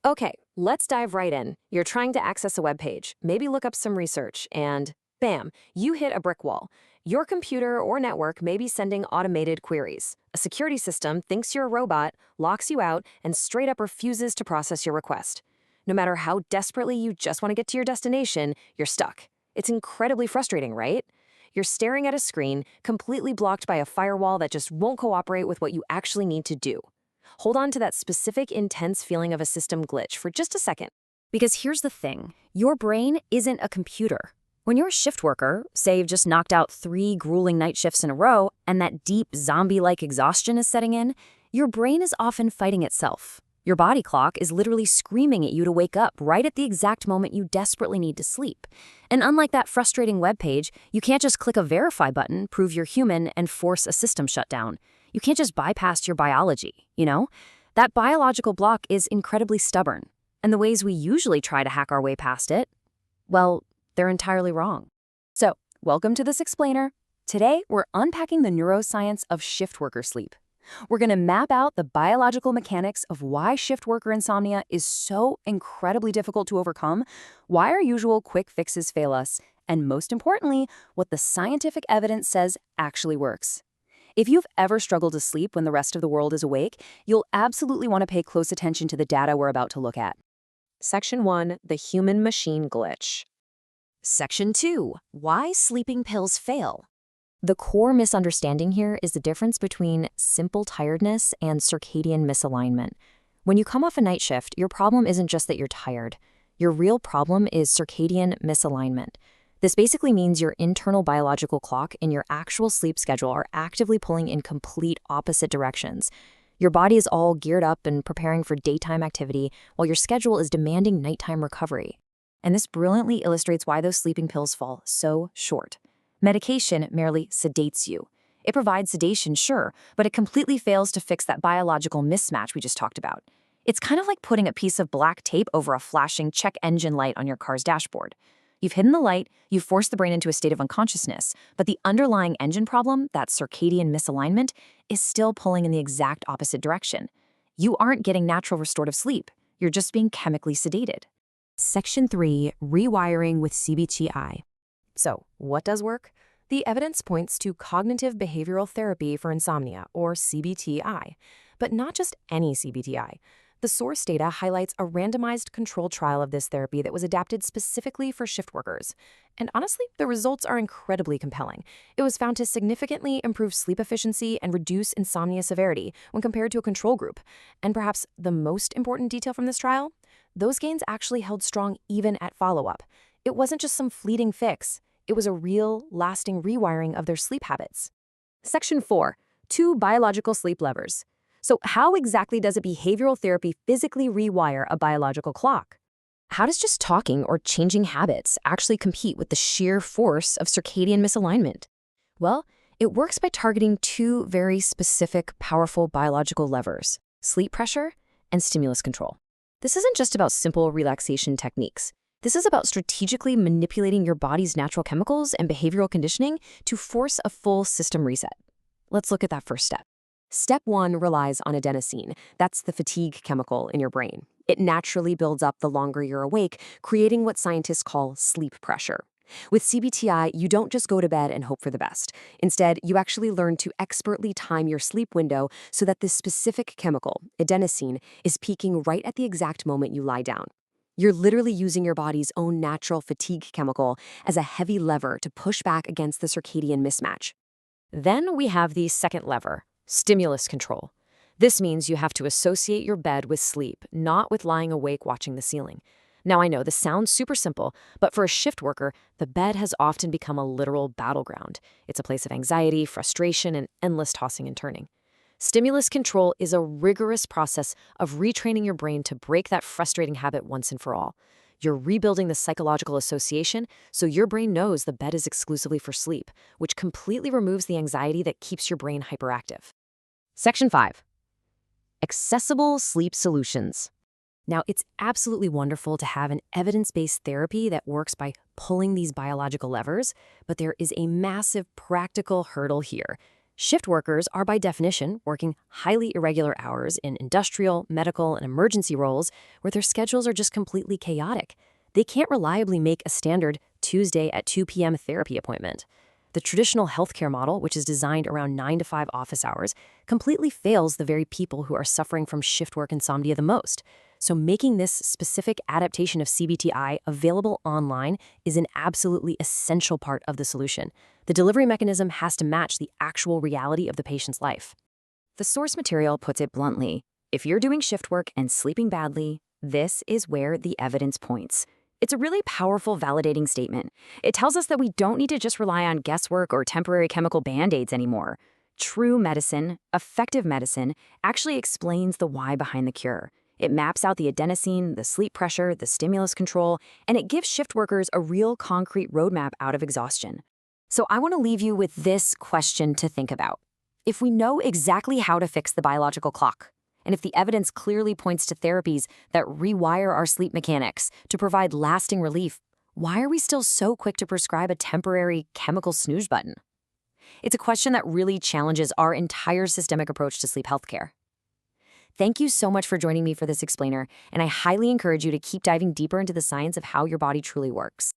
Okay, let's dive right in. You're trying to access a web page, maybe look up some research, and bam, you hit a brick wall. Your computer or network may be sending automated queries. A security system thinks you're a robot, locks you out, and straight up refuses to process your request. No matter how desperately you just want to get to your destination, you're stuck. It's incredibly frustrating, right? You're staring at a screen, completely blocked by a firewall that just won't cooperate with what you actually need to do. Hold on to that specific intense feeling of a system glitch for just a second. Because here's the thing, your brain isn't a computer. When you're a shift worker, say you've just knocked out 3 grueling night shifts in a row, and that deep zombie-like exhaustion is setting in, your brain is often fighting itself. Your body clock is literally screaming at you to wake up right at the exact moment you desperately need to sleep. And unlike that frustrating web page, you can't just click a verify button, prove you're human, and force a system shutdown. You can't just bypass your biology, you know? That biological block is incredibly stubborn. And the ways we usually try to hack our way past it, well, they're entirely wrong. So, welcome to this explainer. Today, we're unpacking the neuroscience of shift worker sleep. We're going to map out the biological mechanics of why shift worker insomnia is so incredibly difficult to overcome, why our usual quick fixes fail us, and most importantly, what the scientific evidence says actually works. If you've ever struggled to sleep when the rest of the world is awake, you'll absolutely want to pay close attention to the data we're about to look at. Section 1, the human-machine glitch. Section 2, why sleeping pills fail. The core misunderstanding here is the difference between simple tiredness and circadian misalignment. When you come off a night shift, your problem isn't just that you're tired. Your real problem is circadian misalignment. This basically means your internal biological clock and your actual sleep schedule are actively pulling in complete opposite directions. Your body is all geared up and preparing for daytime activity, while your schedule is demanding nighttime recovery. And this brilliantly illustrates why those sleeping pills fall so short. Medication merely sedates you. It provides sedation, sure, but it completely fails to fix that biological mismatch we just talked about. It's kind of like putting a piece of black tape over a flashing check engine light on your car's dashboard. You've hidden the light, you've forced the brain into a state of unconsciousness, but the underlying engine problem, that circadian misalignment, is still pulling in the exact opposite direction. You aren't getting natural restorative sleep. You're just being chemically sedated. Section 3, rewiring with CBT-I. So, what does work? The evidence points to cognitive behavioral therapy for insomnia, or CBT-I, but not just any CBT-I. The source data highlights a randomized controlled trial of this therapy that was adapted specifically for shift workers. And honestly, the results are incredibly compelling. It was found to significantly improve sleep efficiency and reduce insomnia severity when compared to a control group. And perhaps the most important detail from this trial? Those gains actually held strong even at follow-up. It wasn't just some fleeting fix. It was a real, lasting rewiring of their sleep habits. Section 4, 2 biological sleep levers. So how exactly does a behavioral therapy physically rewire a biological clock? How does just talking or changing habits actually compete with the sheer force of circadian misalignment? Well, it works by targeting 2 very specific, powerful biological levers: sleep pressure and stimulus control. This isn't just about simple relaxation techniques. This is about strategically manipulating your body's natural chemicals and behavioral conditioning to force a full system reset. Let's look at that first step. Step 1 relies on adenosine. That's the fatigue chemical in your brain. It naturally builds up the longer you're awake, creating what scientists call sleep pressure. With CBT-I, you don't just go to bed and hope for the best. Instead, you actually learn to expertly time your sleep window so that this specific chemical, adenosine, is peaking right at the exact moment you lie down. You're literally using your body's own natural fatigue chemical as a heavy lever to push back against the circadian mismatch. Then we have the second lever: stimulus control. This means you have to associate your bed with sleep, not with lying awake watching the ceiling. Now I know this sounds super simple, but for a shift worker, the bed has often become a literal battleground. It's a place of anxiety, frustration, and endless tossing and turning. Stimulus control is a rigorous process of retraining your brain to break that frustrating habit once and for all. You're rebuilding the psychological association so your brain knows the bed is exclusively for sleep, which completely removes the anxiety that keeps your brain hyperactive. Section 5. Accessible sleep solutions. Now, it's absolutely wonderful to have an evidence-based therapy that works by pulling these biological levers, but there is a massive practical hurdle here: Shift workers are by definition working highly irregular hours in industrial, medical, and emergency roles where their schedules are just completely chaotic. They can't reliably make a standard Tuesday at 2 p.m. therapy appointment. The traditional healthcare model, which is designed around 9 to 5 office hours, completely fails the very people who are suffering from shift work insomnia the most. So making this specific adaptation of CBT-I available online is an absolutely essential part of the solution. The delivery mechanism has to match the actual reality of the patient's life. The source material puts it bluntly. If you're doing shift work and sleeping badly, this is where the evidence points. It's a really powerful, validating statement. It tells us that we don't need to just rely on guesswork or temporary chemical band-aids anymore. True medicine, effective medicine, actually explains the why behind the cure. It maps out the adenosine, the sleep pressure, the stimulus control, and it gives shift workers a real concrete roadmap out of exhaustion. So I want to leave you with this question to think about. If we know exactly how to fix the biological clock, and if the evidence clearly points to therapies that rewire our sleep mechanics to provide lasting relief, why are we still so quick to prescribe a temporary chemical snooze button? It's a question that really challenges our entire systemic approach to sleep healthcare. Thank you so much for joining me for this explainer, and I highly encourage you to keep diving deeper into the science of how your body truly works.